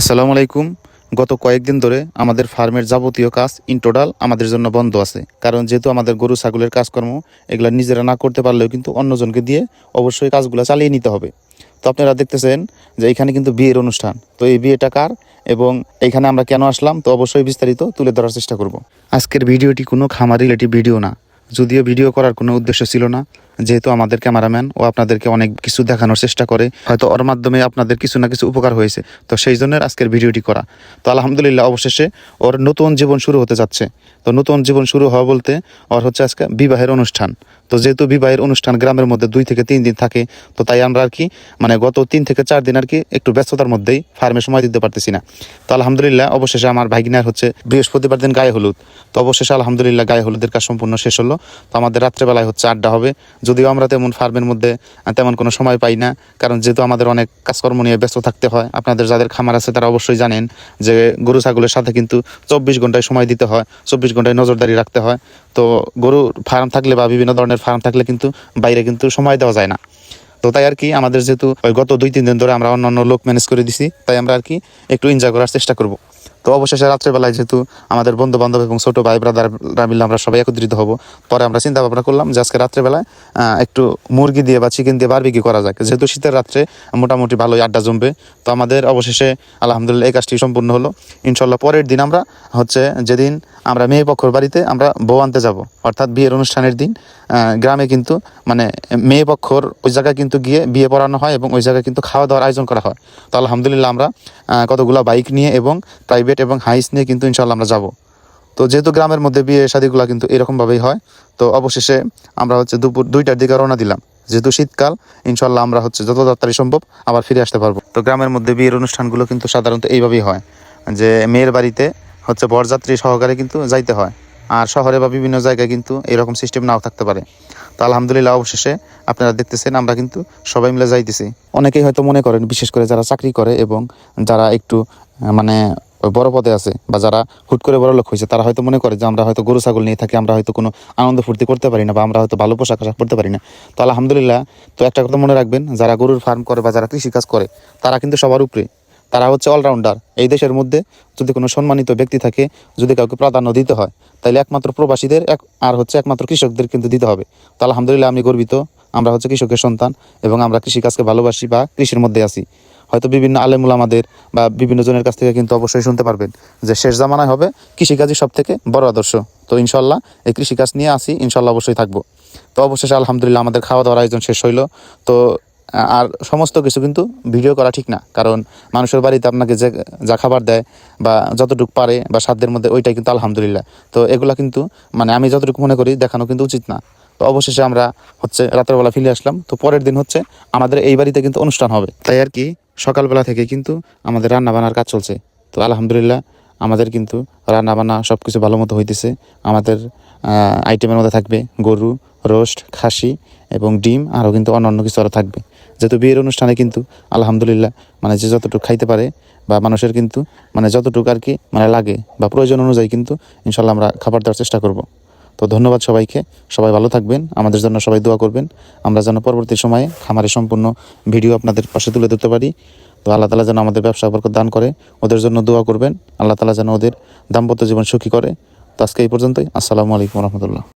আসসালামু আলাইকুম। গত কয়েকদিন ধরে আমাদের ফার্মের যাবতীয় কাজ ইন টোটাল আমাদের জন্য বন্ধ আছে, কারণ যেহেতু আমাদের গরু ছাগলের কাজকর্ম এগুলো নিজেরা না করতে পারলেও কিন্তু অন্যজনকে দিয়ে অবশ্যই কাজগুলো চালিয়ে নিতে হবে। তো আপনারা দেখতেছেন যে এখানে কিন্তু বিয়ের অনুষ্ঠান। তো এই বিয়েটা কার এবং এখানে আমরা কেন আসলাম, তো অবশ্যই বিস্তারিত তুলে ধরার চেষ্টা করব। আজকের ভিডিওটি কোনো খামার রিলেটিভ ভিডিও না, যদিও ভিডিও করার কোনো উদ্দেশ্য ছিল না, যেহেতু আমাদের ক্যামেরাম্যান ও আপনাদেরকে অনেক কিছু দেখানোর চেষ্টা করে, হয়তো ওর মাধ্যমে আপনাদের কিছু না কিছু উপকার হয়েছে, তো সেই জন্য আজকের ভিডিওটি করা। তো আলহামদুলিল্লাহ অবশেষে ওর নতুন জীবন শুরু হতে যাচ্ছে। তো নতুন জীবন শুরু হওয়া বলতে ওর হচ্ছে আজকে বিবাহের অনুষ্ঠান। তো যেহেতু বিবাহের অনুষ্ঠান গ্রামের মধ্যে 2 থেকে 3 দিন থাকে, তো তাই আমরা আর কি গত 3 থেকে 4 দিন আর কি একটু ব্যস্ততার মধ্যেই ফার্মে সময় দিতে পারতেছি না। তো আলহামদুলিল্লাহ অবশেষে আমার ভাগিনার হচ্ছে বৃহস্পতিবার দিন গায়ে হলুদ। তো অবশেষে আলহামদুলিল্লাহ গায়ে হলুদের কাজ সম্পূর্ণ শেষ হলো। তো আমাদের রাত্রেবেলায় হচ্ছে আড্ডা হবে, যদিও আমরা তেমন ফার্মের মধ্যে তেমন কোনো সময় পাই না, কারণ যেহেতু আমাদের অনেক কাজকর্ম নিয়ে ব্যস্ত থাকতে হয়। আপনাদের যাদের খামার আছে তারা অবশ্যই জানেন যে গরু ছাগলের সাথে কিন্তু 24 ঘন্টায় সময় দিতে হয়, 24 ঘন্টায় নজরদারি রাখতে হয়। তো গরুর ফার্ম থাকলে বা বিভিন্ন ধরনের ফার্ম থাকলে কিন্তু বাইরে কিন্তু সময় দেওয়া যায় না। তো তাই আর কি আমাদের যেহেতু ওই গত 2-3 দিন ধরে আমরা অন্যান্য লোক ম্যানেজ করে দিছি, তাই আমরা আর কি একটু এনজয় করার চেষ্টা করব। তো অবশেষে রাত্রেবেলায় যেহেতু আমাদের বন্ধু বান্ধব এবং ছোটো ভাই ব্রাদাররা মিলে আমরা সবাই একত্রিত হব, পরে আমরা চিন্তা ভাবনা করলাম যে আজকে রাত্রেবেলায় একটু মুরগি দিয়ে বা চিকেন দিয়ে বারবিকিউ করা যায়, যেহেতু শীতের রাত্রে মোটামুটি ভালোই আড্ডা জমবে। তো আমাদের অবশেষে আলহামদুলিল্লাহ এই কাজটি সম্পূর্ণ হলো। ইনশাল্লাহ পরের দিন আমরা হচ্ছে যেদিন আমরা মেয়ে পক্ষর বাড়িতে আমরা বউ আনতে যাব, অর্থাৎ বিয়ের অনুষ্ঠানের দিন গ্রামে কিন্তু মেয়ে পক্ষর ওই জায়গায় কিন্তু গিয়ে বিয়ে পড়ানো হয় এবং ওই জায়গায় কিন্তু খাওয়া দাওয়ার আয়োজন করা হয়। তো আলহামদুলিল্লাহ আমরা কতগুলো বাইক নিয়ে এবং প্রাইভেট এবং হাইস নিয়ে কিন্তু ইনশাল্লাহ আমরা যাব। তো যেহেতু গ্রামের মধ্যে বিয়ে শাদীগুলো কিন্তু এরকমভাবেই হয়, তো অবশেষে আমরা হচ্ছে দুপুর 2টার দিকে রওনা দিলাম। যেহেতু শীতকাল, ইনশাল্লাহ আমরা হচ্ছে যত তাড়াতাড়ি সম্ভব আবার ফিরে আসতে পারবো। তো গ্রামের মধ্যে বিয়ের অনুষ্ঠানগুলো কিন্তু সাধারণত এইভাবেই হয় যে মেয়ের বাড়িতে হচ্ছে বরযাত্রী সহকারে কিন্তু যাইতে হয়, আর শহরে বা বিভিন্ন জায়গায় কিন্তু এরকম সিস্টেম নাও থাকতে পারে। তো আলহামদুলিল্লাহ অবশেষে আপনারা দেখতেছেন আমরা কিন্তু সবাই মিলে যাইতেছি। অনেকেই হয়তো মনে করেন, বিশেষ করে যারা চাকরি করে এবং যারা একটু ওই বড় পদে আছে বা যারা হুট করে বড় লোক হয়েছে, তারা হয়তো মনে করে যে আমরা হয়তো গরু ছাগল নিয়ে থাকি, আমরা হয়তো কোনো আনন্দ ফুর্তি করতে পারি না বা আমরা হয়তো ভালো পোশাক আশাক পরতে পারি না। তো আলহামদুলিল্লাহ, তো একটা কথা মনে রাখবেন, যারা গরুর ফার্ম করে বা যারা কৃষিকাজ করে তারা কিন্তু সবার উপরে, তারা হচ্ছে অলরাউন্ডার। এই দেশের মধ্যে যদি কোনো সম্মানিত ব্যক্তি থাকে, যদি কাউকে প্রাধান্য দিতে হয়, তাহলে একমাত্র প্রবাসীদের আর হচ্ছে একমাত্র কৃষকদের কিন্তু দিতে হবে। তো আলহামদুলিল্লাহ আমি গর্বিত, আমরা হচ্ছে কৃষকের সন্তান এবং আমরা কৃষিকাজকে ভালোবাসি বা কৃষির মধ্যে আছি। হয়তো বিভিন্ন আলেমুল আমাদের বা বিভিন্ন জনের কাছ থেকে কিন্তু অবশ্যই শুনতে পারবেন যে শেষ জামানায় হবে কৃষিকাজই সব থেকে বড় আদর্শ। তো ইনশাল্লাহ এই কৃষিকাজ নিয়ে আসি, ইনশাল্লাহ অবশ্যই থাকবো। তো অবশেষে আলহামদুলিল্লাহ আমাদের খাওয়া দাওয়ার আয়োজন শেষ হইলো। তো আর সমস্ত কিছু কিন্তু ভিডিও করা ঠিক না, কারণ মানুষের বাড়িতে আপনাকে যে যা খাবার দেয় বা যতটুকু পারে বা সাধ্যের মধ্যে ওইটাই কিন্তু আলহামদুলিল্লাহ। তো এগুলা কিন্তু আমি যতটুকু মনে করি দেখানো কিন্তু উচিত না। তো অবশেষে আমরা হচ্ছে রাত্রেবেলা ফিরে আসলাম। তো পরের দিন হচ্ছে আমাদের এই বাড়িতে কিন্তু অনুষ্ঠান হবে, তাই আর কি সকালবেলা থেকে কিন্তু আমাদের রান্না বান্নার কাজ চলছে। তো আলহামদুলিল্লাহ আমাদের কিন্তু রান্না বান্না সব কিছু ভালো মতো হইতেছে। আমাদের আইটেমের মধ্যে থাকবে গরু, রোস্ট, খাসি এবং ডিম, আরও কিন্তু অন্যান্য কিছু আরও থাকবে। যেহেতু বিয়ের অনুষ্ঠানে কিন্তু আলহামদুলিল্লাহ যে যতটুকু খাইতে পারে বা মানুষের কিন্তু যতটুকু আর কি লাগে বা প্রয়োজন অনুযায়ী কিন্তু ইনশাল্লাহ আমরা খাবার দেওয়ার চেষ্টা করব। তো ধন্যবাদ সবাইকে, সবাই ভালো থাকবেন, আমাদের জন্য সবাই দোয়া করবেন, আমরা যেন পরবর্তী সময়ে খামারের সম্পূর্ণ ভিডিও আপনাদের পাশে তুলে ধরতে পারি। তো আল্লাহ তাআলা যেন আমাদের ব্যবসা বরকত দান করে, ওদের জন্য দোয়া করবেন, আল্লাহ তাআলা যেন ওদের দাম্পত্য জীবন সুখী করে। তো আজকে এই পর্যন্তই। আসসালামু আলাইকুম রহমতুল্লাহ।